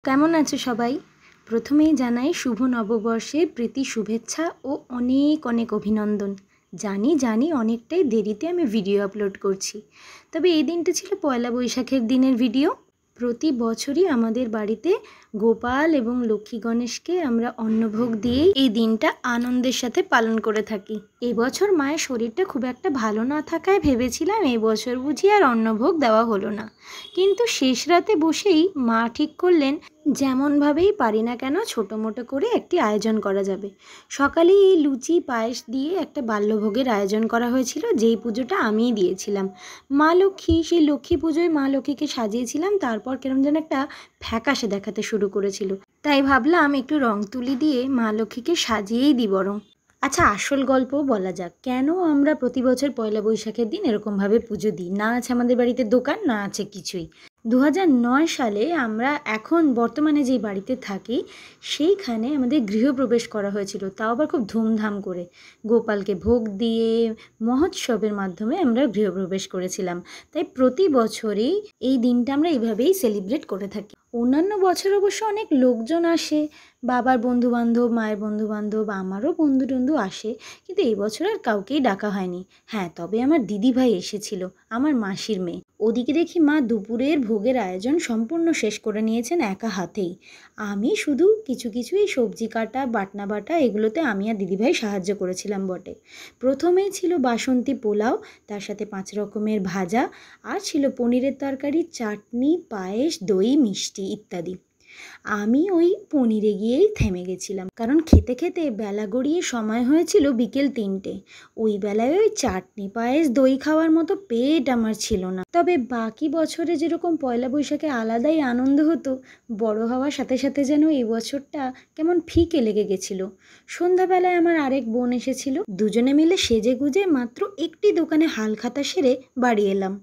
কেমন আছো সবাই? প্রথমেই জানাই শুভ নববর্ষের প্রীতি শুভেচ্ছা ও অনেক অনেক অভিনন্দন। জানি অনেকটাই দেরিতে আমি ভিডিও আপলোড করছি, তবে এই দিনটা ছিল পয়লা বৈশাখের দিনের ভিডিও। প্রতি বছরই আমাদের বাড়িতে গোপাল এবং লক্ষ্মী গণেশকে আমরা অন্নভোগ দিয়েই এই দিনটা আনন্দের সাথে পালন করে থাকি। এবছর মায়ের শরীরটা খুব একটা ভালো না থাকায় ভেবেছিলাম এই বছর বুঝি আর অন্নভোগ দেওয়া হলো না, কিন্তু শেষ রাতে বসেই মা ঠিক করলেন যেমনভাবেই পারি না কেন ছোটো মোটো করে একটি আয়োজন করা যাবে। সকালে এই লুচি পায়েস দিয়ে একটা বাল্যভোগের আয়োজন করা হয়েছিল, যেই পুজোটা আমিই দিয়েছিলাম। মা লক্ষ্মী, সেই লক্ষ্মী পুজোয় মা লক্ষ্মীকে সাজিয়েছিলাম, তারপর কেরম যেন একটা ফ্যাকাশে দেখাতে শুরু করেছিল, তাই ভাবলাম একটু রং তুলি দিয়ে মা লক্ষ্মীকে সাজিয়েই দিই বরং। আচ্ছা, আসল গল্প বলা যাক, কেন আমরা প্রতি বছর পয়লা বৈশাখের দিন এরকমভাবে পুজো দিই। না আছে আমাদের বাড়িতে দোকান, না আছে কিছুই। 2009 সালে আমরা এখন বর্তমানে যেই বাড়িতে থাকি সেইখানে আমাদের গৃহপ্রবেশ করা হয়েছিল, তাও আবার খুব ধুমধাম করে। গোপালকে ভোগ দিয়ে মহোৎসবের মাধ্যমে আমরা গৃহপ্রবেশ করেছিলাম, তাই প্রতি বছরই এই দিনটা আমরা এইভাবেই সেলিব্রেট করে থাকি। অন্যান্য বছর অবশ্য অনেক লোকজন আসে, বাবার বন্ধুবান্ধব, মায়ের বন্ধুবান্ধব, আমারও বন্ধু টন্ধু আসে, কিন্তু এই বছর আর কাউকেই ডাকা হয়নি। হ্যাঁ, তবে আমার দিদিভাই এসেছিল, আমার মাসির মেয়ে। ওদিকে দেখি মা দুপুরের ভোগের আয়োজন সম্পূর্ণ শেষ করে নিয়েছেন একা হাতেই। আমি শুধু কিছু এই সবজি কাটা, বাটনা বাটা, এগুলোতে আমি আর দিদিভাই সাহায্য করেছিলাম বটে। প্রথমেই ছিল বাসন্তী পোলাও, তার সাথে 5 রকমের ভাজা, আর ছিল পনিরের তরকারি, চাটনি, পায়েস, দই, মিষ্টি ইত্যাদি। আমি ওই পনিরে গিয়েই থেমে গেছিলাম, কারণ খেতে খেতে বেলা গড়িয়ে সময় হয়েছিল বিকেল 3টে। ওই বেলায় ওই চাটনি, পায়েস, দই খাওয়ার মতো পেট আমার ছিল না। তবে বাকি বছরে যেরকম পয়লা বৈশাখে আলাদাই আনন্দ হতো, বড় হওয়ার সাথে সাথে যেন এই বছরটা কেমন ফিকে লেগে গেছিল। সন্ধ্যাবেলায় আমার আরেক বোন এসেছিল, দুজনে মিলে সেজে গুজে মাত্র একটি দোকানে হালখাতা সেরে বাড়ি এলাম।